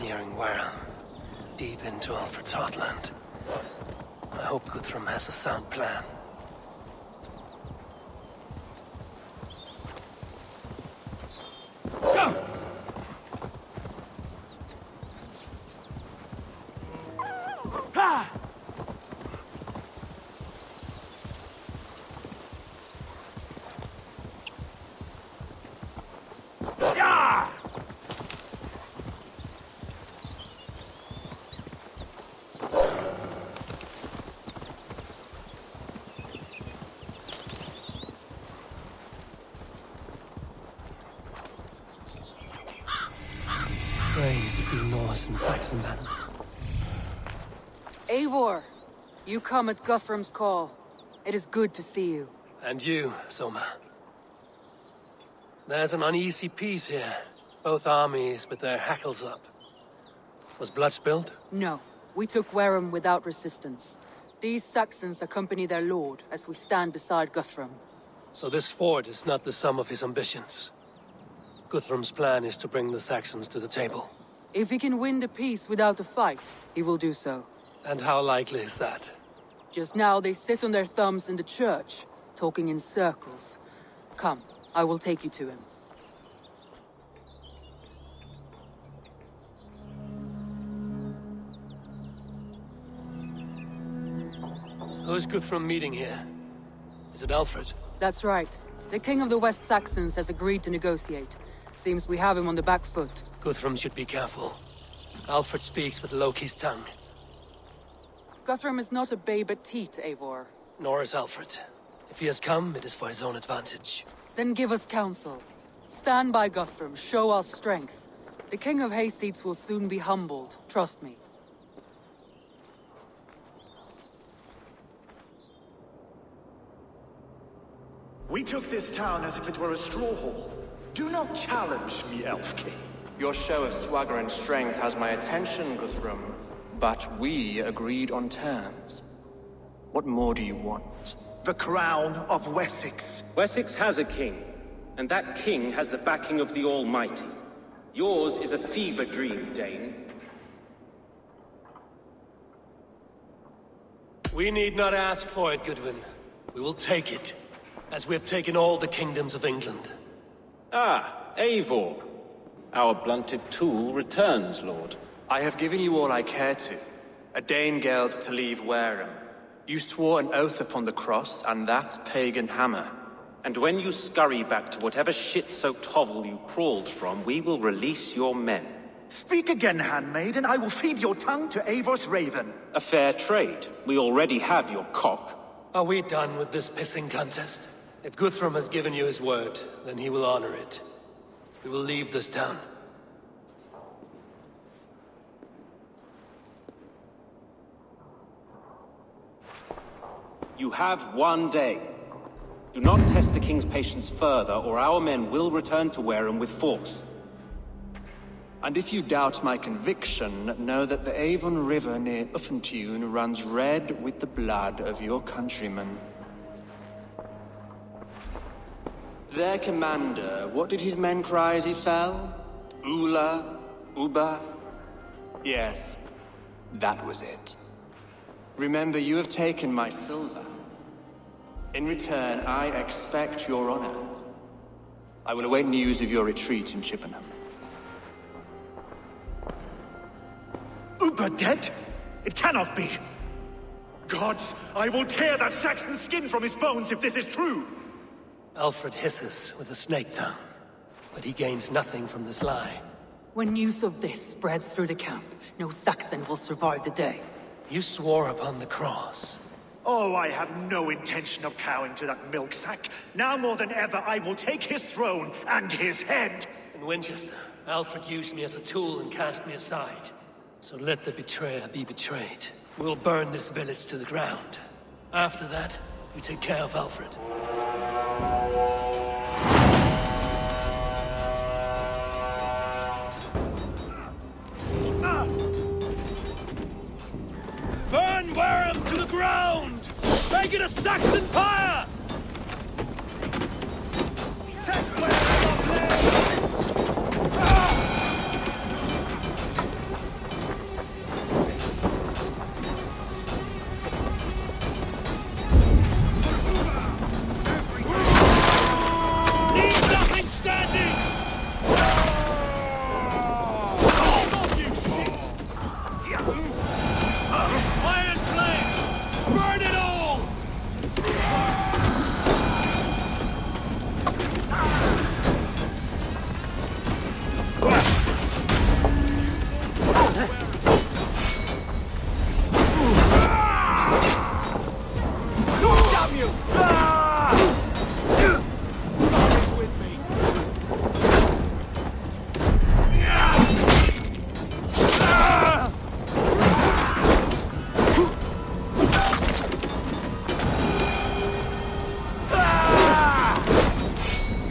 nearing Wareham, deep into Alfred's heartland. I hope Guthrum has a sound plan. Praise to see Norse and Saxon banners. Eivor, you come at Guthrum's call. It is good to see you. And you, Soma. There's an uneasy peace here. Both armies with their hackles up. Was blood spilled? No, we took Wareham without resistance. These Saxons accompany their lord as we stand beside Guthrum. So this fort is not the sum of his ambitions. Guthrum's plan is to bring the Saxons to the table. If he can win the peace without a fight, he will do so. And how likely is that? Just now they sit on their thumbs in the church, talking in circles. Come, I will take you to him. Who is Guthrum meeting here? Is it Aelfred? That's right. The King of the West Saxons has agreed to negotiate. Seems we have him on the back foot. Guthrum should be careful. Aelfred speaks with Loki's tongue. Guthrum is not a babe at teat, Eivor. Nor is Aelfred. If he has come, it is for his own advantage. Then give us counsel. Stand by Guthrum, show our strength. The King of Hayseeds will soon be humbled, trust me. We took this town as if it were a straw hall. Do not challenge me, Elf King. Your show of swagger and strength has my attention, Guthrum. But we agreed on terms. What more do you want? The crown of Wessex. Wessex has a king, and that king has the backing of the Almighty. Yours is a fever dream, Dane. We need not ask for it, Goodwin. We will take it, as we have taken all the kingdoms of England. Ah, Eivor. Our blunted tool returns, Lord. I have given you all I care to. A Danegeld to leave Wareham. You swore an oath upon the cross, and that pagan hammer. And when you scurry back to whatever shit-soaked hovel you crawled from, we will release your men. Speak again, handmaid, and I will feed your tongue to Eivor's raven. A fair trade. We already have your cock. Are we done with this pissing contest? If Guthrum has given you his word, then he will honor it. We will leave this town. You have one day. Do not test the king's patience further, or our men will return to Wareham with force. And if you doubt my conviction, know that the Avon River near Uffentune runs red with the blood of your countrymen. Their commander, what did his men cry as he fell? Ula? Uba? Yes, that was it. Remember, you have taken my silver. In return, I expect your honor. I will await news of your retreat in Chippenham. Uber dead? It cannot be. Gods, I will tear that Saxon skin from his bones if this is true. Aelfred hisses with a snake tongue, but he gains nothing from this lie. When news of this spreads through the camp, no Saxon will survive the day. You swore upon the cross. Oh, I have no intention of cowing to that milk sack. Now more than ever, I will take his throne and his head. In Winchester, Aelfred used me as a tool and cast me aside. So let the betrayer be betrayed. We'll burn this village to the ground. After that, we take care of Aelfred. Burn Wareham to the ground! Make it a Saxon pyre! Set Wareham ablaze!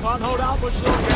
Can't hold out much longer.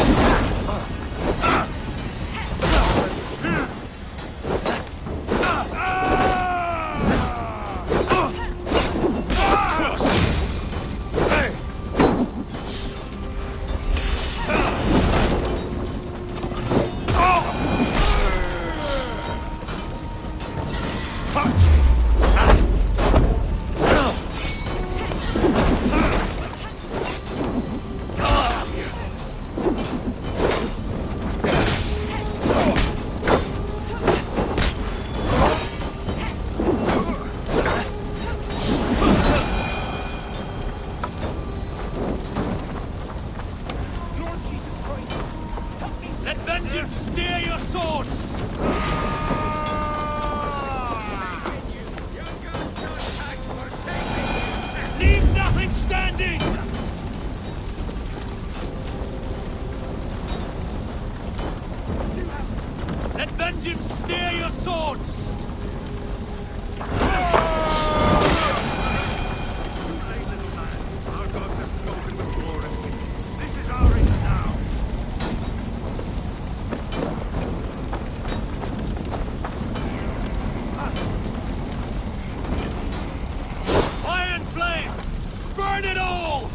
Let vengeance steer your swords! Leave nothing standing! Let vengeance steer your swords! Our gods have spoken with war and peace. This is our age now. Iron flame! Burn it all!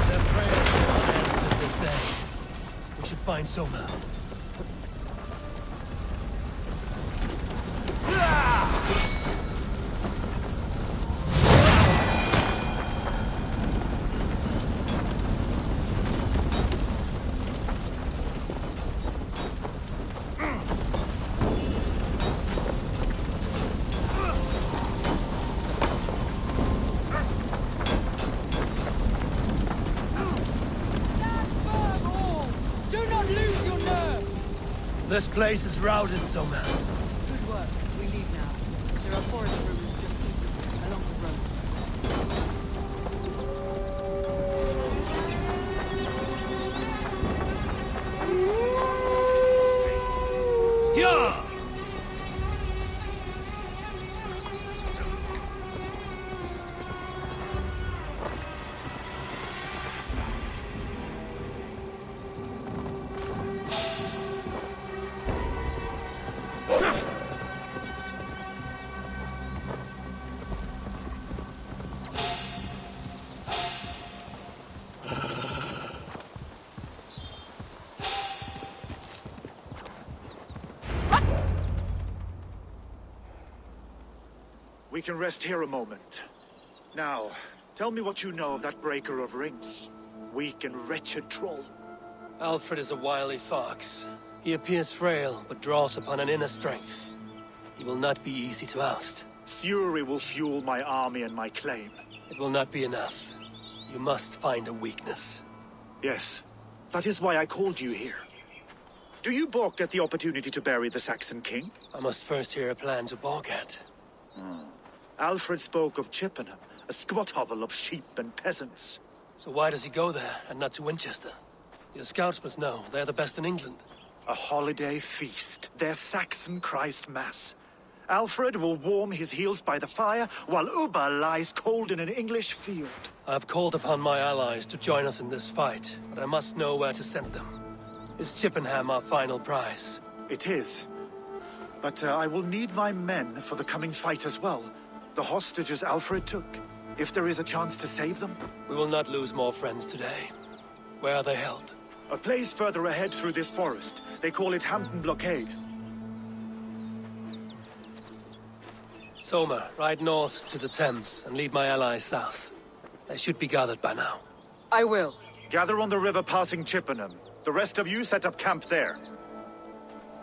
Their prayers will not answer this day. We should find Soma. Do not lose your nerve! This place is routed, Soma. Good work. We leave now. There are forest ruins just east along the road. Yeah! We can rest here a moment. Now, tell me what you know of that breaker of rings. Weak and wretched troll. Aelfred is a wily fox. He appears frail, but draws upon an inner strength. He will not be easy to oust. Fury will fuel my army and my claim. It will not be enough. You must find a weakness. Yes, that is why I called you here. Do you balk at the opportunity to bury the Saxon king? I must first hear a plan to balk at. Alfred spoke of Chippenham, a squat hovel of sheep and peasants. So why does he go there, and not to Winchester? Your scouts must know, they're the best in England. A holiday feast, their Saxon Christ Mass. Alfred will warm his heels by the fire, while Ubba lies cold in an English field. I have called upon my allies to join us in this fight, but I must know where to send them. Is Chippenham our final prize? It is. But I will need my men for the coming fight as well. The hostages Alfred took. If there is a chance to save them. We will not lose more friends today. Where are they held? A place further ahead through this forest. They call it Hampton Blockade. Soma, ride north to the Thames and lead my allies south. They should be gathered by now. I will. Gather on the river passing Chippenham. The rest of you set up camp there.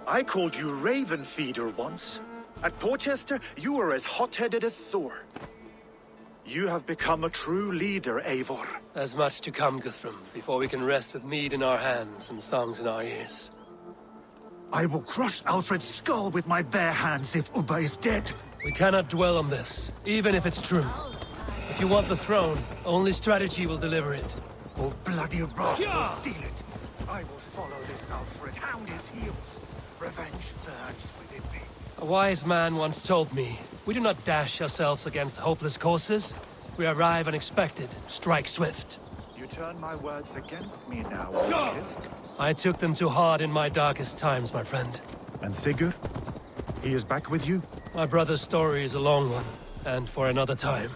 I called you Raven Feeder once. At Porchester, you were as hot-headed as Thor. You have become a true leader, Eivor. There's much to come, Guthrum, before we can rest with mead in our hands and songs in our ears. I will crush Alfred's skull with my bare hands if Ubba is dead. We cannot dwell on this, even if it's true. If you want the throne, only strategy will deliver it. Or bloody wrath will steal it. I will follow this Alfred, hound his heels. Revenge burns within me. A wise man once told me, we do not dash ourselves against hopeless courses. We arrive unexpected, strike swift. You turn my words against me now, Conquest. I took them too hard in my darkest times, my friend. And Sigurd? He is back with you? My brother's story is a long one, and for another time.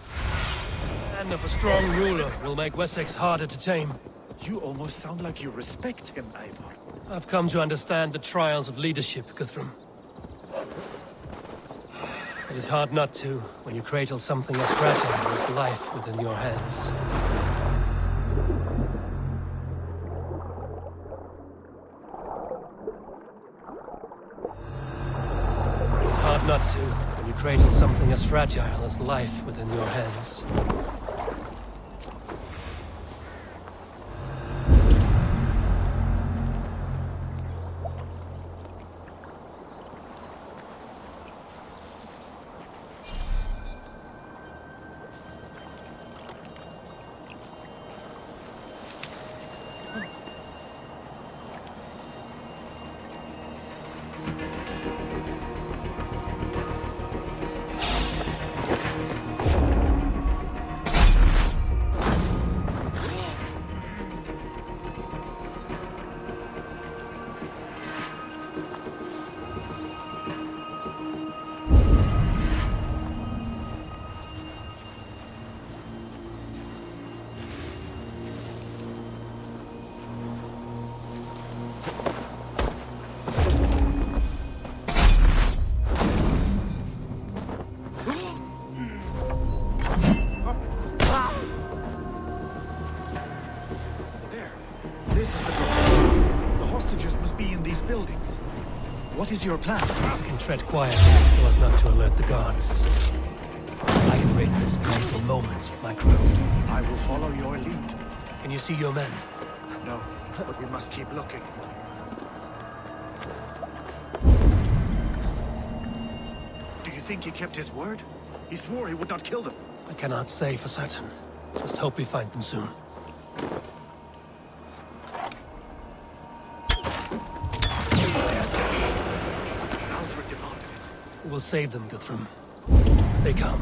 And of a strong ruler will make Wessex harder to tame. You almost sound like you respect him, Eivor. I've come to understand the trials of leadership, Guthrum. It is hard not to, when you cradle something as fragile as life within your hands. It is hard not to, when you cradle something as fragile as life within your hands. What is your plan? You can tread quietly so as not to alert the guards. I can raid this place in moments with my crew. I will follow your lead. Can you see your men? No, but we must keep looking. Do you think he kept his word? He swore he would not kill them. I cannot say for certain. Just hope we find them soon. Alfred demanded it. We will save them, Guthrum. Stay calm.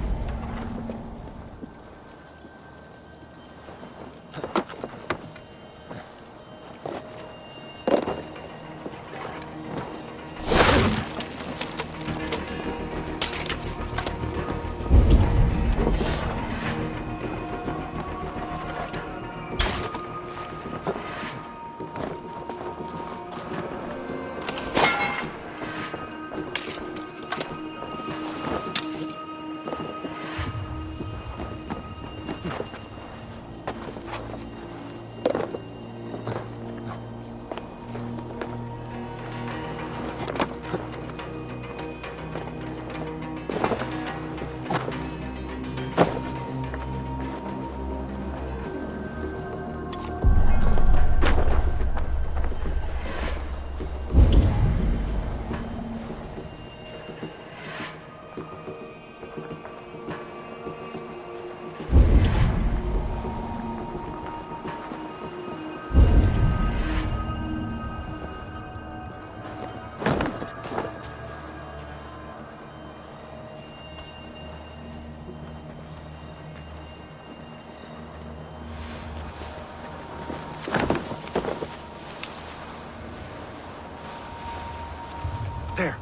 There.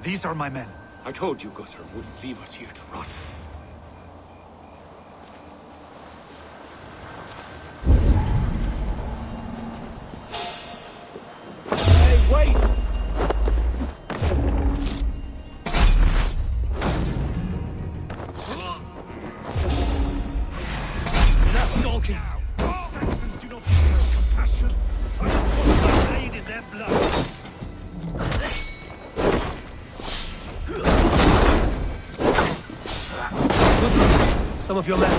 These are my men. I told you Guthrum wouldn't leave us here to rot. Hey, wait! Enough stalking. Saxons do not deserve compassion. I will put my blade in their blood. Some of your men.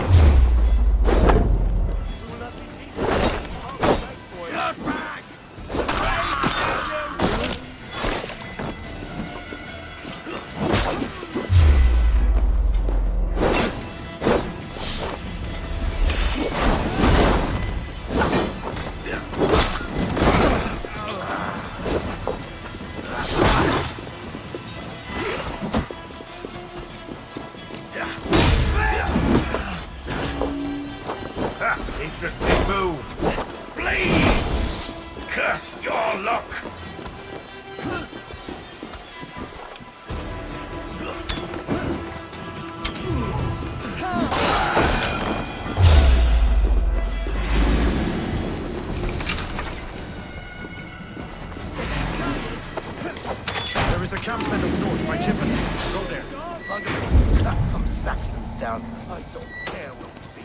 north by Chippenham. Go there. As long as we cut some Saxons down, I don't care where we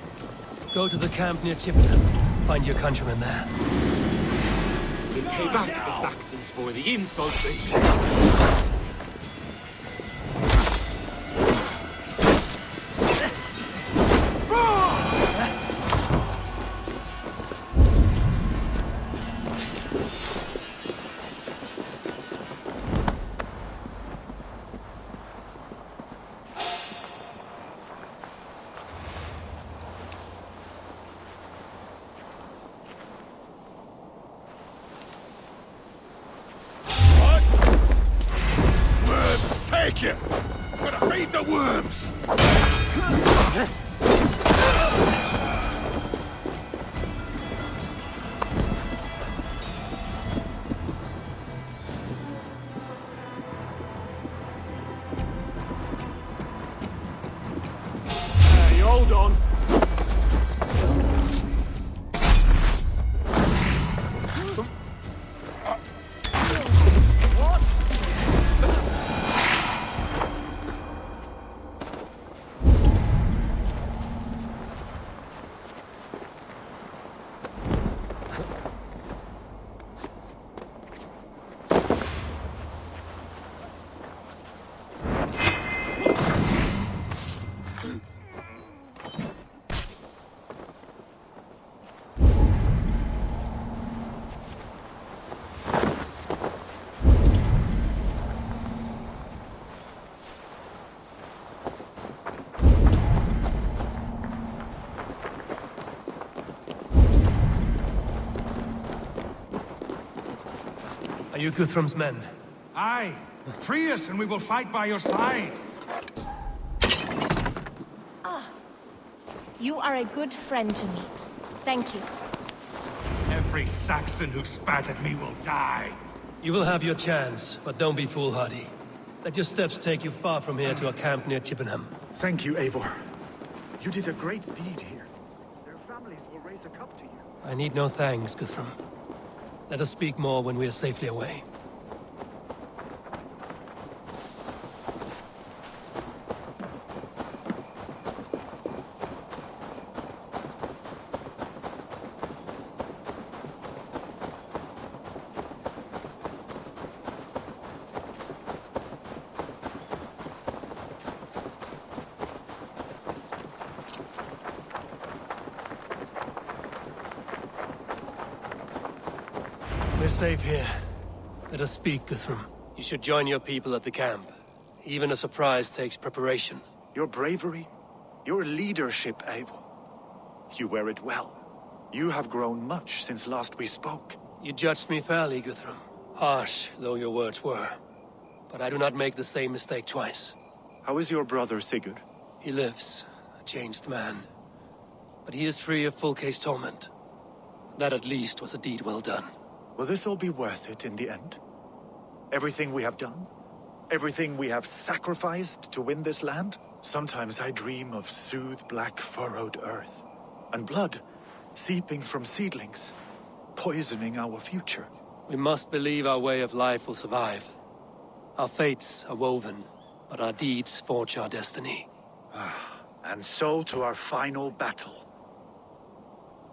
be. Go to the camp near Chippenham. Find your countrymen there. We'll pay back the Saxons for the insults they... Take you! Gotta feed the worms! Hey, hold on. Are you Guthrum's men? Aye. Free us and we will fight by your side. You are a good friend to me. Thank you. Every Saxon who spat at me will die. You will have your chance, but don't be foolhardy. Let your steps take you far from here to a camp near Chippenham. Thank you, Eivor. You did a great deed here. Their families will raise a cup to you. I need no thanks, Guthrum. Let us speak more when we are safely away. We're safe here. Let us speak, Guthrum. You should join your people at the camp. Even a surprise takes preparation. Your bravery, your leadership, Eivor. You wear it well. You have grown much since last we spoke. You judged me fairly, Guthrum. Harsh though your words were. But I do not make the same mistake twice. How is your brother, Sigurd? He lives, a changed man. But he is free of full case torment. That at least was a deed well done. Will this all be worth it in the end? Everything we have done? Everything we have sacrificed to win this land? Sometimes I dream of soothed black furrowed earth. And blood seeping from seedlings, poisoning our future. We must believe our way of life will survive. Our fates are woven, but our deeds forge our destiny. And so to our final battle.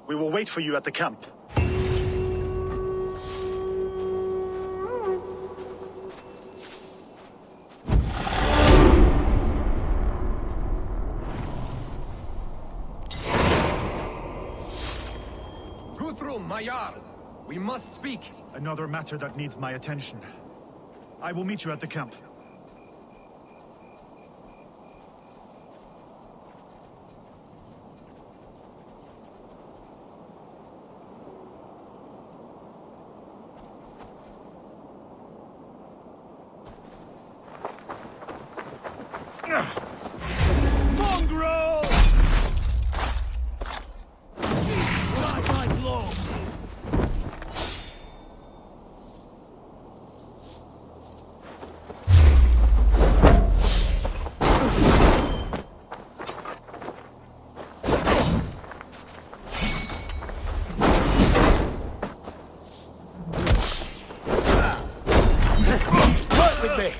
We will wait for you at the camp. Guthrum, my Jarl! We must speak! Another matter that needs my attention. I will meet you at the camp. Mongrel! Jesus, my blows! Work with me!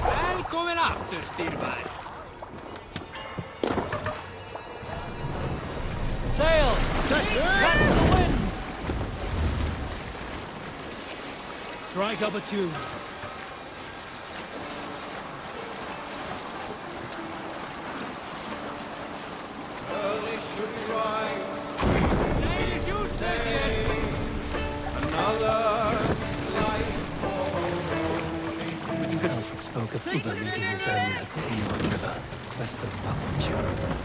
Välkommen after, Styrberg. Sail! Catch the wind! Strike up a tune. Early should we rise, Nej, just det! another's life. Aelfred spoke of Uber meeting his end at the Eivor River, west of Hamtunscire.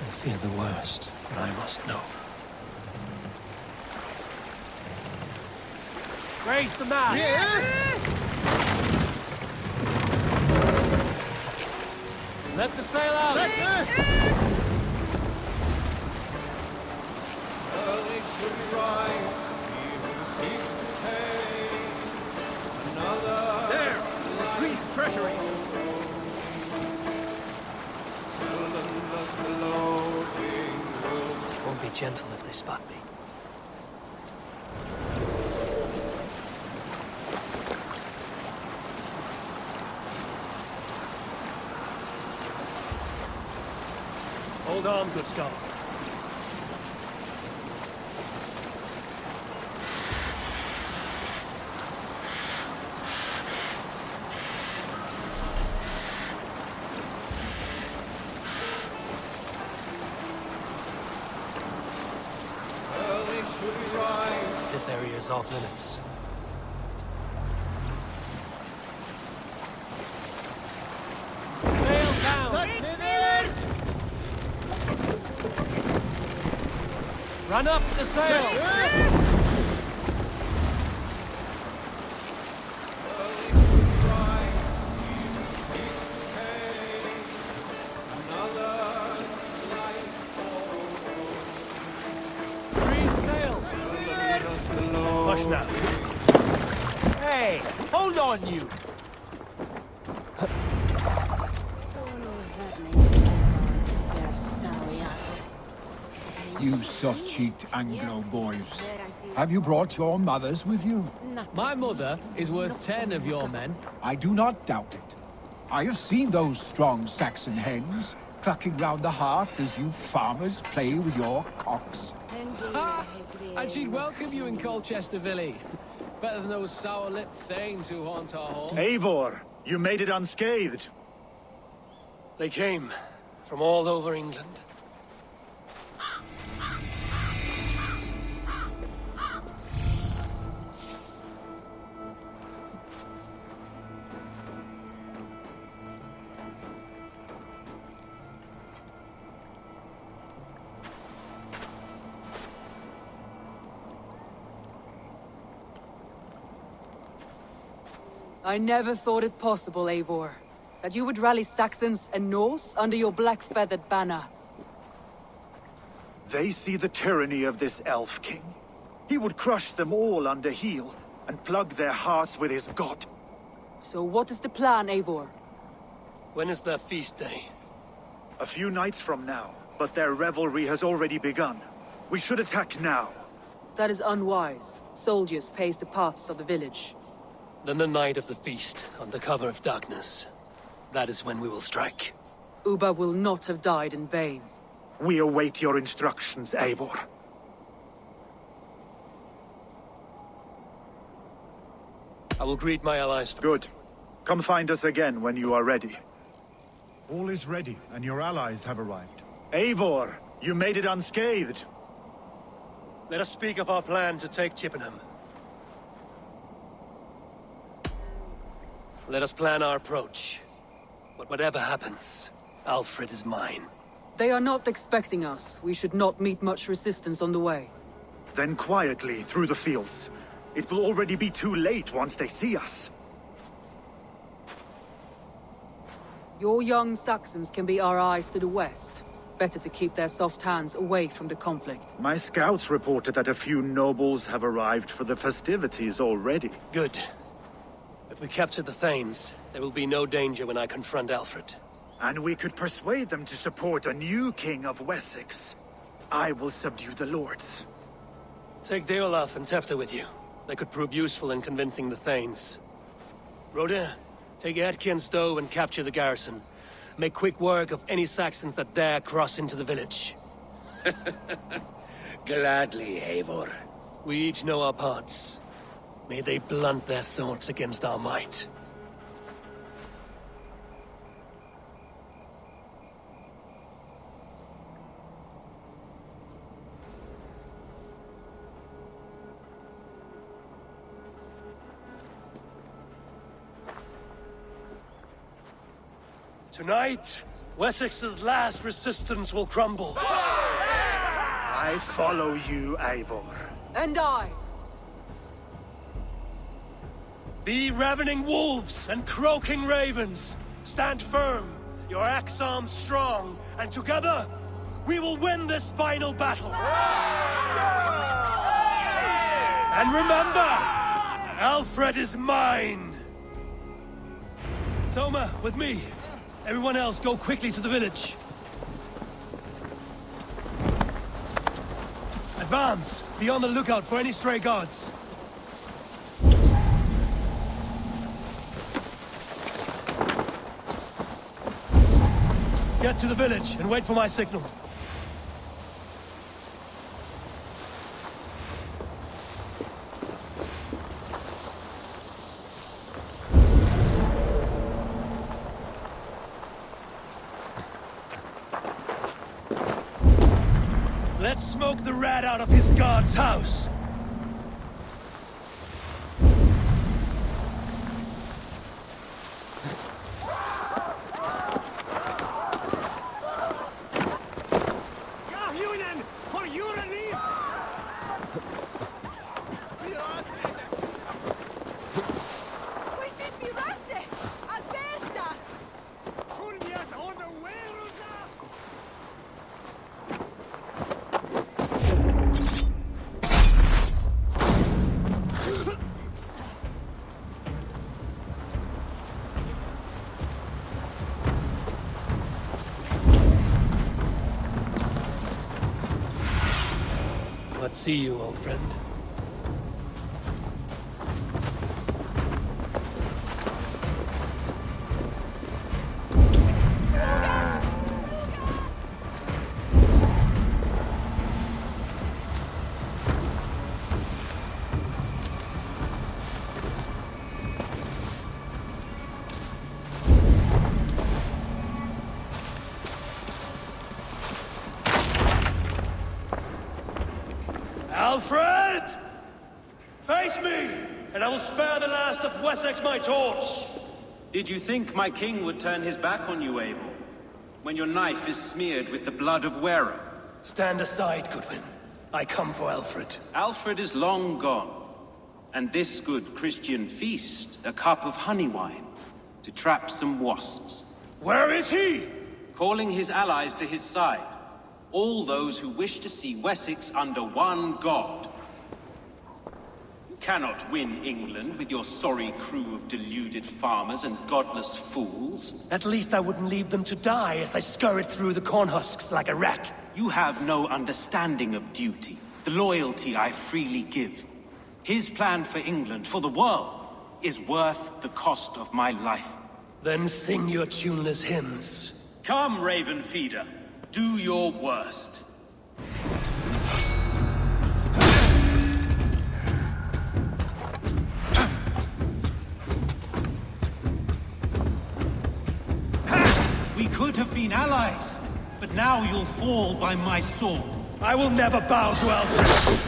I fear the worst, but I must know. Raise the mast! Let the sail out! Early should we rise, he who seeks to take another's life. Treasury! Seldom does the loading room. Won't be gentle if they spot me. Hold on, good scholar. Early should we rise, This area is off limits. Sail down! Run up the sail! early should we rise, he who seeks to take another's life. Green sail! Seldom does the loading. Push now. Hey, hold on you! You soft-cheeked Anglo boys. Have you brought your mothers with you? My mother is worth 10 of your men. I do not doubt it. I have seen those strong Saxon hens clucking round the hearth as you farmers play with your cocks. Ha! And she'd welcome you in Colchester Valley. Better than those sour-lipped thanes who haunt our hall. Eivor, you made it unscathed. They came from all over England. I never thought it possible, Eivor, that you would rally Saxons and Norse under your black-feathered banner. They see the tyranny of this elf king. He would crush them all under heel and plug their hearts with his god. So what is the plan, Eivor? When is their feast day? A few nights from now, but their revelry has already begun. We should attack now. That is unwise. Soldiers pace the paths of the village. Then the night of the feast, under cover of darkness. That is when we will strike. Uba will not have died in vain. We await your instructions, Eivor. I will greet my allies. Good. Come find us again when you are ready. All is ready, and your allies have arrived. Eivor, you made it unscathed. Let us speak of our plan to take Chippenham. Let us plan our approach. But whatever happens, Aelfred is mine. They are not expecting us. We should not meet much resistance on the way. Then quietly through the fields. It will already be too late once they see us. Your young Saxons can be our eyes to the west. Better to keep their soft hands away from the conflict. My scouts reported that a few nobles have arrived for the festivities already. Good. If we capture the Thanes, there will be no danger when I confront Aelfred. And we could persuade them to support a new king of Wessex. I will subdue the lords. Take Deolaf and Tefta with you. They could prove useful in convincing the Thanes. Rhoda, take Edki and Stowe and capture the garrison. Make quick work of any Saxons that dare cross into the village. Gladly, Eivor. We each know our parts. May they blunt their swords against our might. Tonight, Wessex's last resistance will crumble. I follow you, Eivor. And I! Be ravening wolves and croaking ravens. Stand firm, your axe arms strong, and together, we will win this final battle. And remember, Aelfred is mine. Soma, with me. Everyone else, go quickly to the village. Advance! Be on the lookout for any stray guards. Get to the village and wait for my signal. Let's smoke the rat out of his guard's house. See you, old friend. Aelfred! Face me, and I will spare the last of Wessex my torch! Did you think my king would turn his back on you, Eivor? When your knife is smeared with the blood of wearer? Stand aside, Goodwin. I come for Aelfred. Aelfred is long gone. And this good Christian feast, a cup of honey wine, to trap some wasps. Where is he? Calling his allies to his side. All those who wish to see Wessex under one god. You cannot win England with your sorry crew of deluded farmers and godless fools. At least I wouldn't leave them to die as I scurried through the corn husks like a rat. You have no understanding of duty, the loyalty I freely give. His plan for England, for the world, is worth the cost of my life. Then sing your tuneless hymns. Come, Raven Feeder. Do your worst. We could have been allies, but now you'll fall by my sword. I will never bow to Aelfred.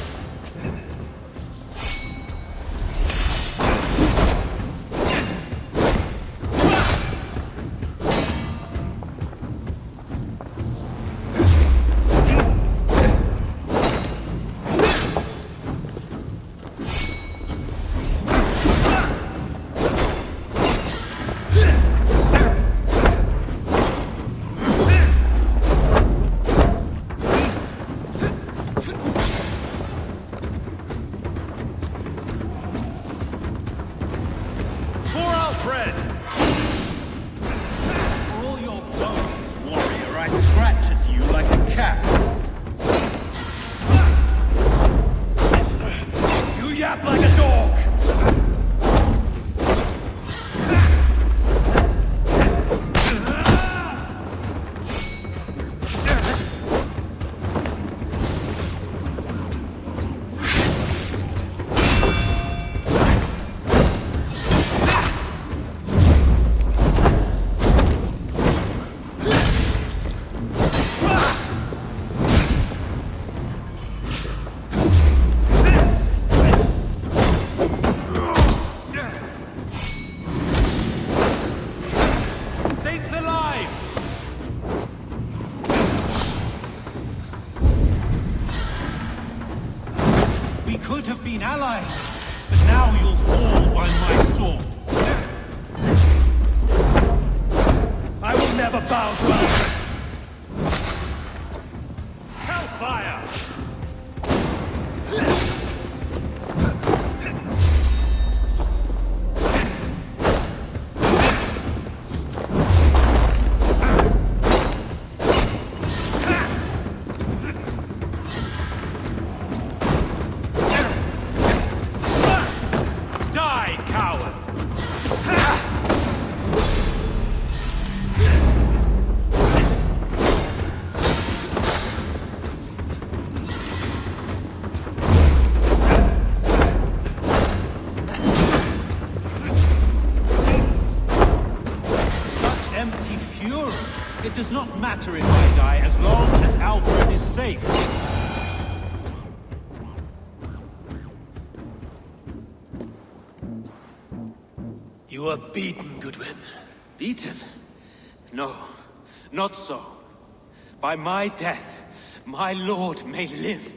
For all your boasts, warrior, I scratch at you like a cat. You yap like a dog. Saints alive! We could have been allies, but now you'll fall by my sword. I will never bow to Aelfred. Hellfire! Die, coward! Such empty fury. It does not matter if I die as long as Aelfred is safe. You are beaten, Goodwin. Beaten? No, not so. By my death, my lord may live.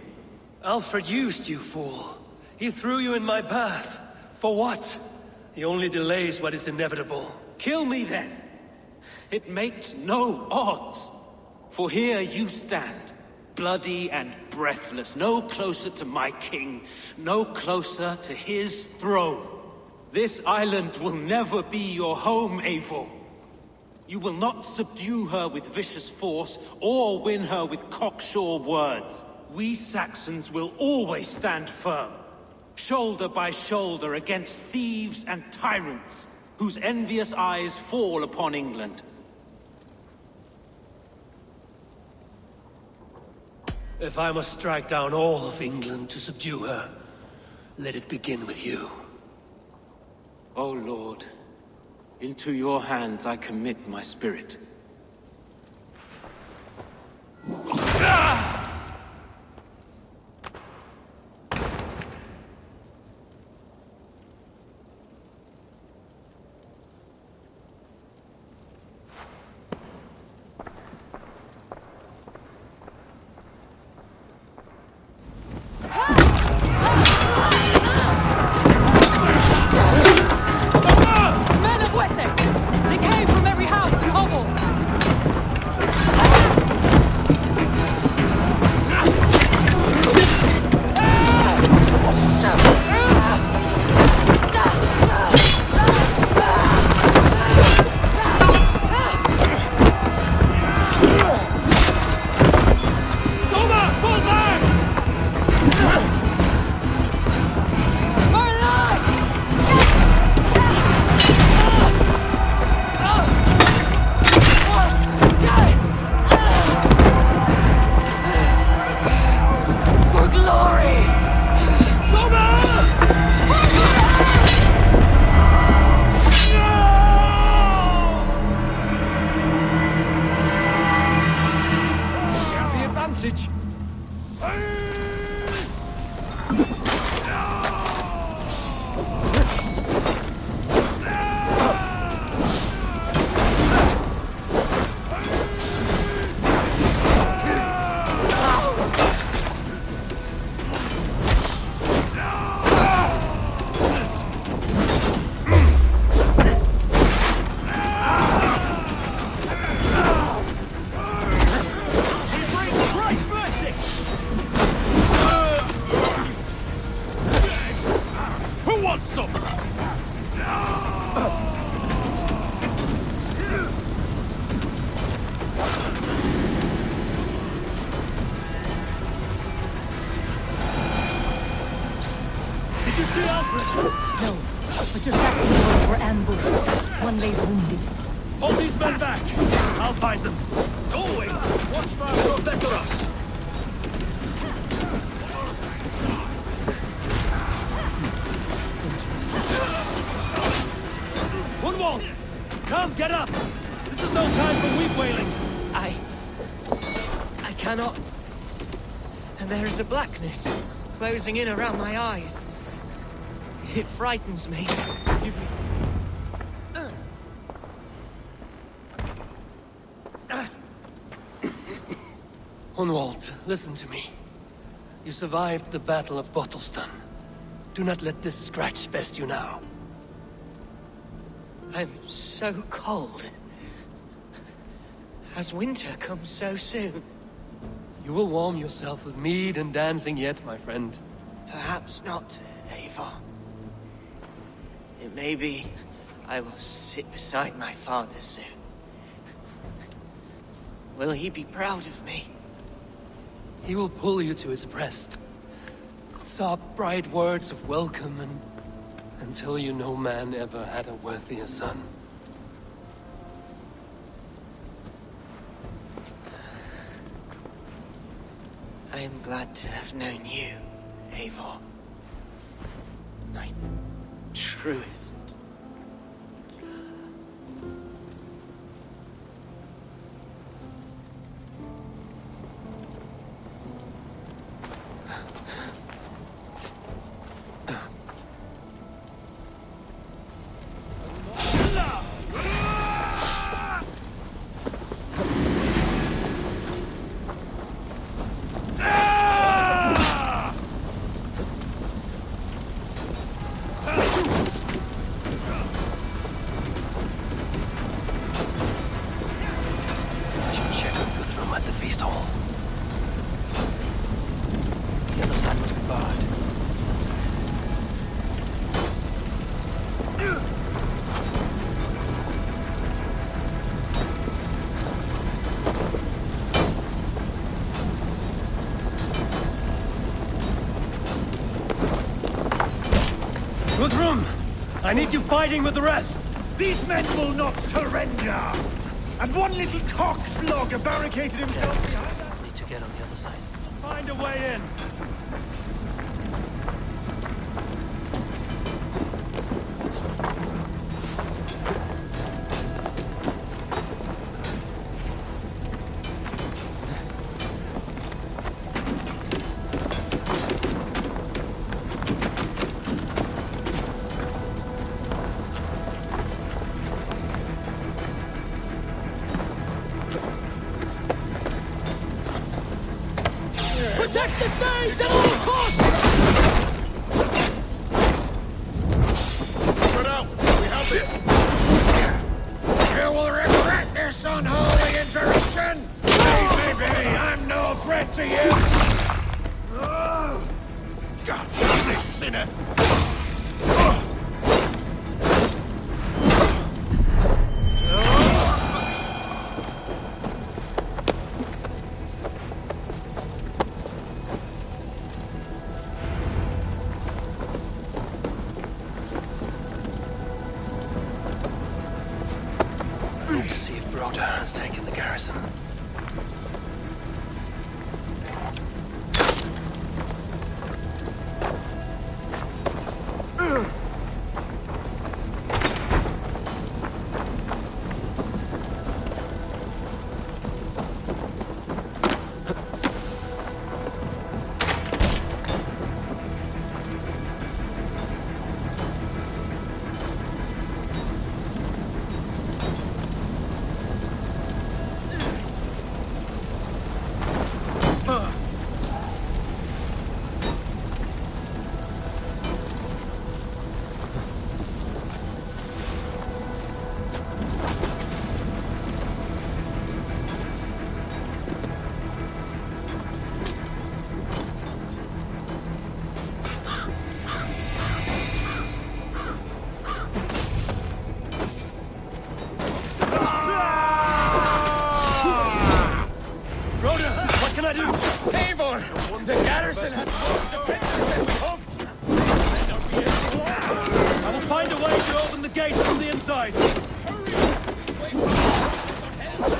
Aelfred used you, fool. He threw you in my path. For what? He only delays what is inevitable. Kill me then. It makes no odds. For here you stand, bloody and breathless, no closer to my king, no closer to his throne. This island will never be your home, Eivor. You will not subdue her with vicious force, or win her with cocksure words. We Saxons will always stand firm, shoulder by shoulder against thieves and tyrants, whose envious eyes fall upon England. If I must strike down all of England to subdue her, let it begin with you. O Lord, into your hands I commit my spirit. Men of Wessex! They came from every house and hovel! passage? Did you see Aelfred? No, but your Saxon boys were ambushed. One lays wounded. Hold these men back. I'll find them. Go away. Watch my protectors. Gunwald! Come, get up! This is no time for weak wailing. I cannot. And there is a blackness closing in around my eyes. It frightens me. Give me... Gunwald, listen to me. You survived the Battle of Bottleston. Do not let this scratch best you now. I'm so cold. Has winter come so soon? You will warm yourself with mead and dancing yet, my friend. Perhaps not, Eivor. It may be I will sit beside my father soon. Will he be proud of me? He will pull you to his breast. Sob bright words of welcome and... until you no man ever had a worthier son. I am glad to have known you, Eivor. My truest. Guthrum! I need you fighting with the rest! These men will not surrender! And one little cock flogger barricaded himself behind us. Need to get on the other side. Find a way in! Protect the Thanes at all costs! Spread out! We have this! You will regret this unholy interruption! Leave me be! I'm no threat to you! God damn this sinner! Need to see if Broder has taken the garrison. Eivor! The garrison has more defenders than we hoped! I will find a way to open the gates from the inside! Hurry! This way from reinforcements are held!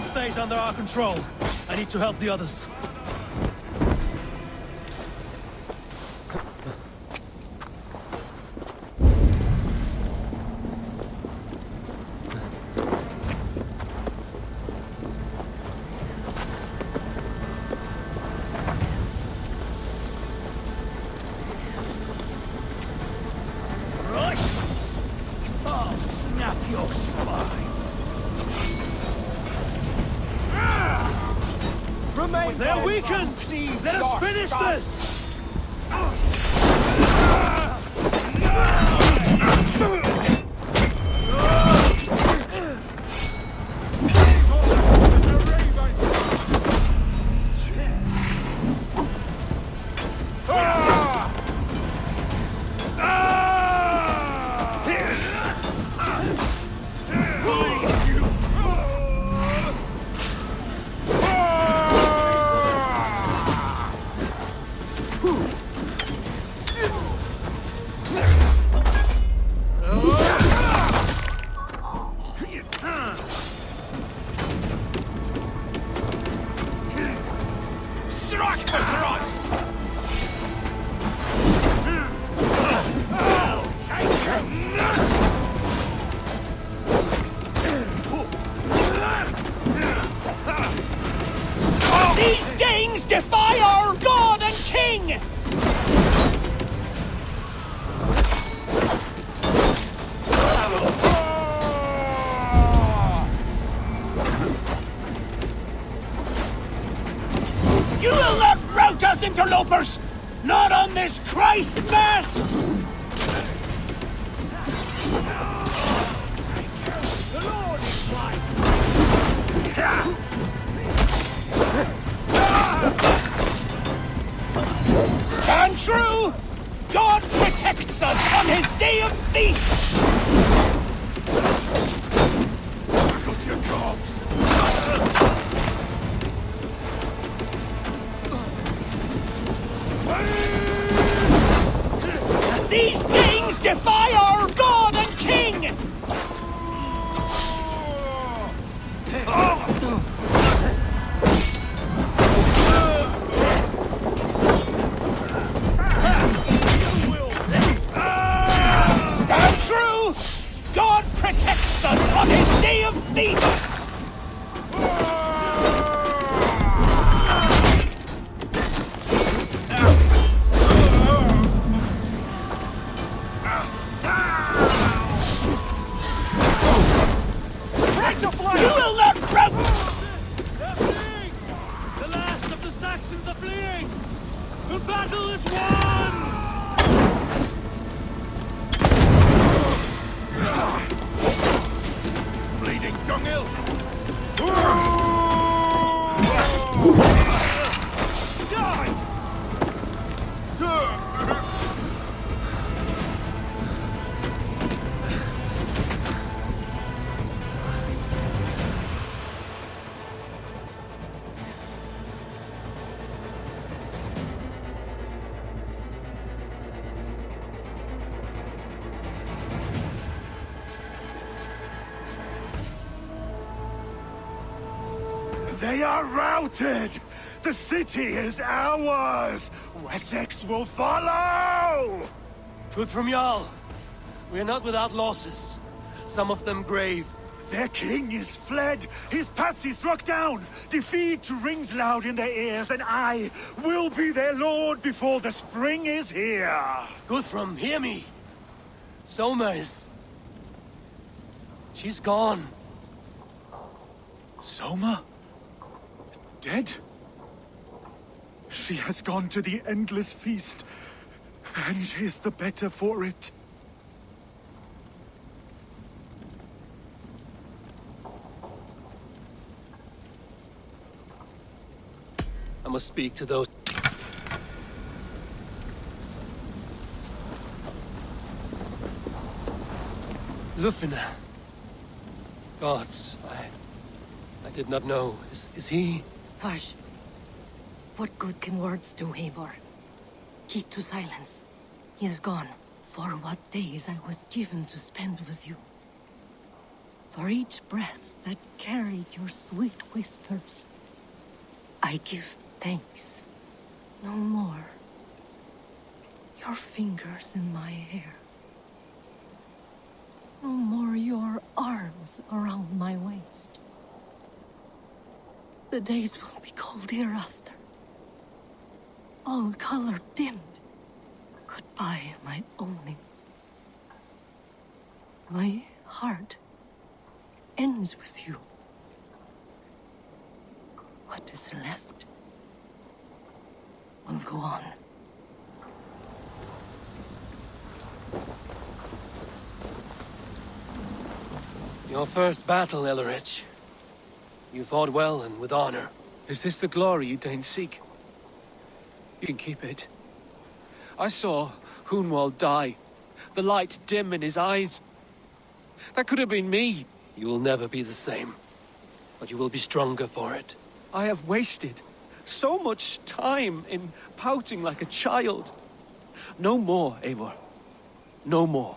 Stays under our control. I need to help the others. Right! I'll snap your spine! They're weakened! Let us finish this! Strike for Christ! These Danes defy our god and king! You will not rout us, interlopers! Not on this Christ Mass! The Lord is wise! Stand true! God protects us on his day of feast! Got your gobs! These things defy our god and king! Stand true! God protects us on his day of feasts! You will not rout! They're fleeing! The last of the Saxons are fleeing! The battle is won! Bleeding dung hill! They are routed! The city is ours! Wessex will follow! Guthrum Jarl, we are not without losses. Some of them grave. Their king is fled! His patsy struck down! Defeat rings loud in their ears, and I will be their lord before the spring is here! Guthrum, hear me! Soma is... she's gone. Soma? Dead? She has gone to the endless feast, and is the better for it. I must speak to those... Lufina. Gods, I did not know. Is he... Hush. What good can words do, Eivor? Keep to silence. He is gone. For what days I was given to spend with you. For each breath that carried your sweet whispers. I give thanks. No more. Your fingers in my hair. No more your arms around my waist. The days will be cold hereafter. All color dimmed. Goodbye, my only. My heart ends with you. What is left will go on. Your first battle, Ellerich. You fought well and with honor. Is this the glory you deign seek? You can keep it. I saw Hunwald die. The light dim in his eyes. That could have been me. You will never be the same. But you will be stronger for it. I have wasted so much time in pouting like a child. No more, Eivor. No more.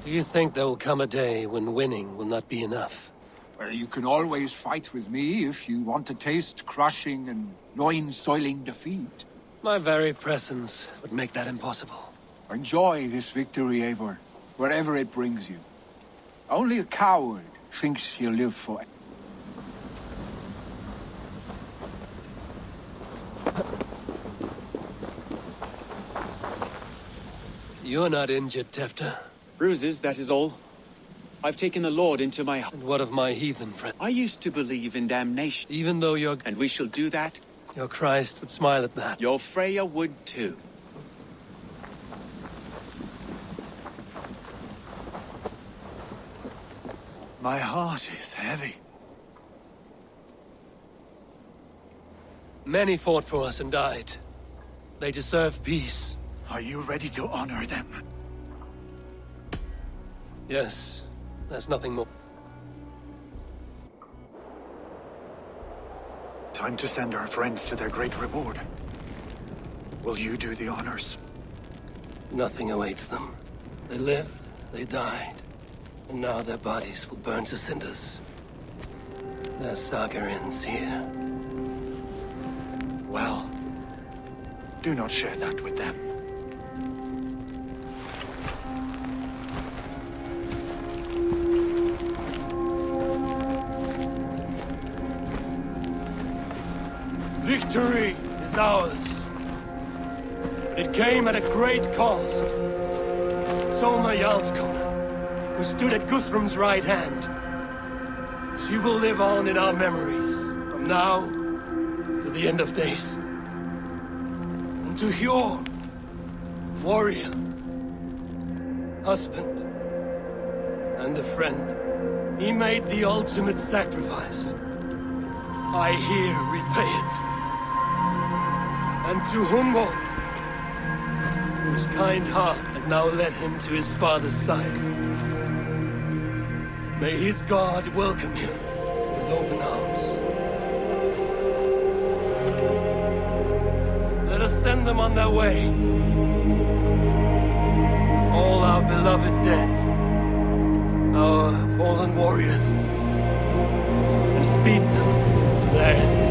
Do you think there will come a day when winning will not be enough? Well, you can always fight with me if you want to taste crushing and loin-soiling defeat. My very presence would make that impossible. Enjoy this victory, Eivor, wherever it brings you. Only a coward thinks he'll live for... You're not injured, Tefta. Bruises, that is all. I've taken the Lord into my... And what of my heathen friend? I used to believe in damnation. Even though you're... And we shall do that. Your Christ would smile at that. Your Freya would too. My heart is heavy. Many fought for us and died. They deserve peace. Are you ready to honor them? Yes, there's nothing more. Time to send our friends to their great reward. Will you do the honors? Nothing awaits them. They lived, they died, and now their bodies will burn to cinders. Their saga ends here. Well, do not share that with them. Victory is ours. But it came at a great cost. Soma Jarlskona, who stood at Guthrum's right hand. She will live on in our memories, from now to the end of days. And to Hjor, warrior, husband, and a friend, he made the ultimate sacrifice. I here repay it. And to Hunwald, whose kind heart has now led him to his father's side. May his God welcome him with open arms. Let us send them on their way. All our beloved dead, our fallen warriors, and speed them to their end.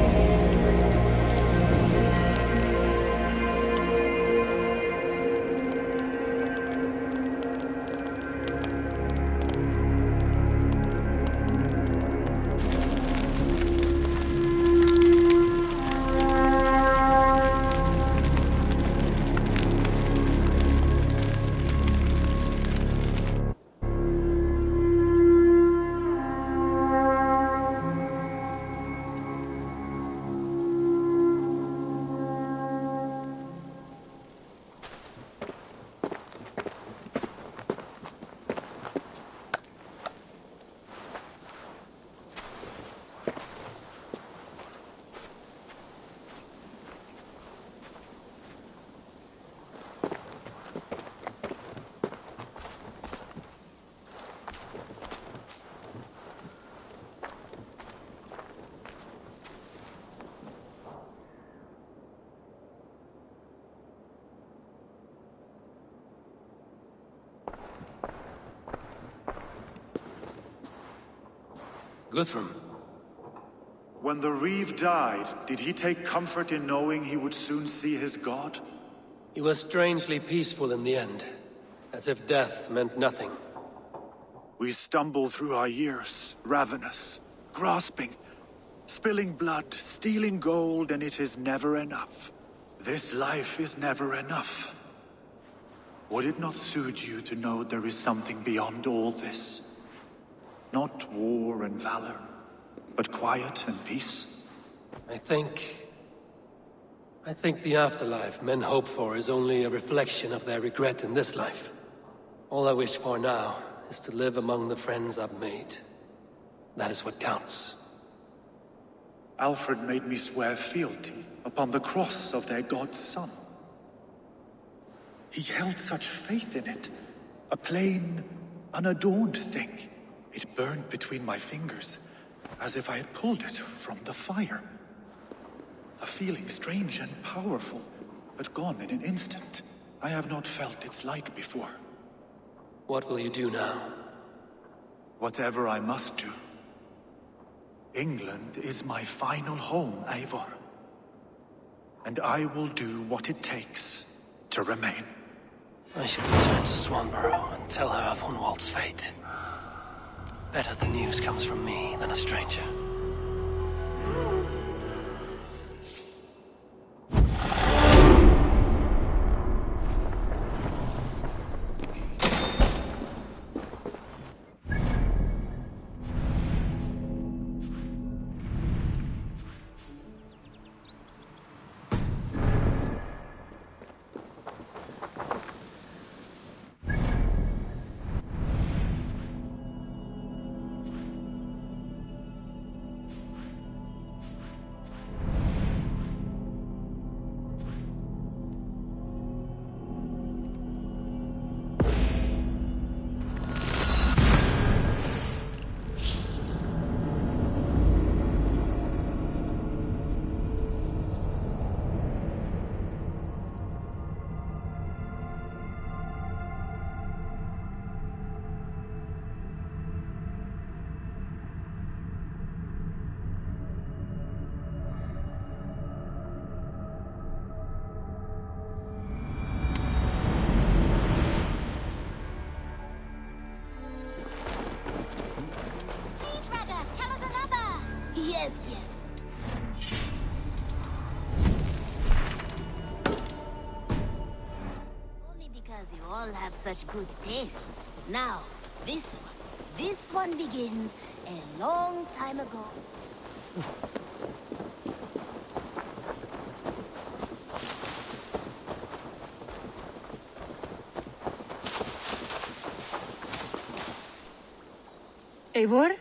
Guthrum. When the Reeve died, did he take comfort in knowing he would soon see his god? He was strangely peaceful in the end, as if death meant nothing. We stumble through our years, ravenous, grasping, spilling blood, stealing gold, and it is never enough. This life is never enough. Would it not soothe you to know there is something beyond all this? Not war and valor, but quiet and peace? I think the afterlife men hope for is only a reflection of their regret in this life. All I wish for now is to live among the friends I've made. That is what counts. Aelfred made me swear fealty upon the cross of their god's son. He held such faith in it, a plain, unadorned thing. It burned between my fingers, as if I had pulled it from the fire. A feeling strange and powerful, but gone in an instant. I have not felt its like before. What will you do now? Whatever I must do. England is my final home, Eivor. And I will do what it takes to remain. I should return to Swanborough and tell her of Hunwald's fate. Better the news comes from me than a stranger. Yes, yes. Only because you all have such good taste. Now, this one begins a long time ago. Eivor?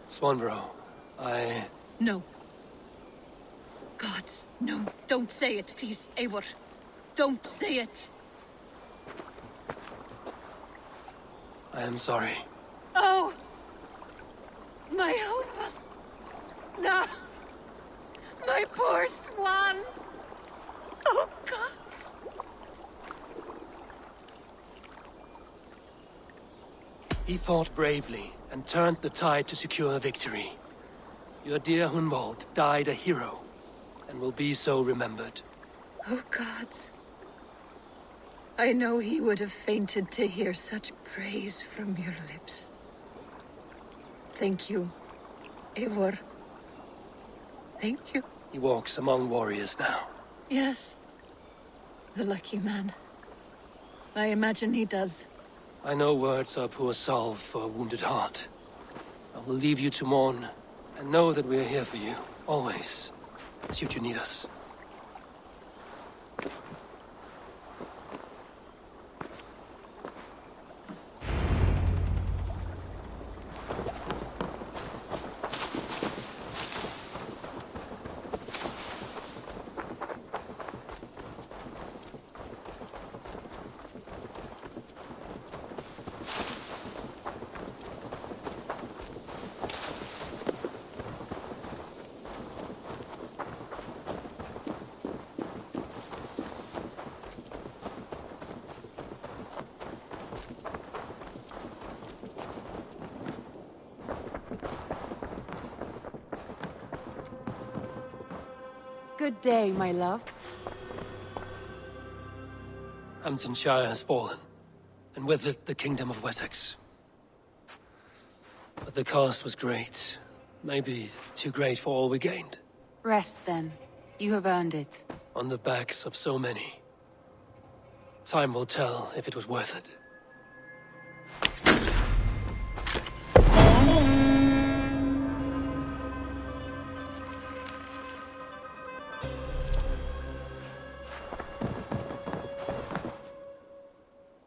Swanborough, No. Gods, no. Don't say it, please, Eivor. Don't say it. I am sorry. Oh! My own one. No. My poor swan. Oh, gods. He fought bravely and turned the tide to secure victory. Your dear Hunwald died a hero, and will be so remembered. Oh, gods. I know he would have fainted to hear such praise from your lips. Thank you, Eivor. Thank you. He walks among warriors now. Yes. The lucky man. I imagine he does. I know words are poor salve for a wounded heart. I will leave you to mourn, and know that we are here for you, always, should you need us. Good day, my love. Hamtunscire has fallen, and with it the Kingdom of Wessex. But the cost was great. Maybe too great for all we gained. Rest then. You have earned it. On the backs of so many. Time will tell if it was worth it.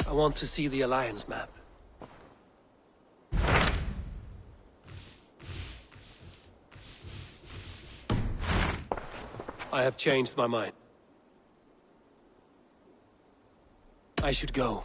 I want to see the Alliance map. I have changed my mind. I should go.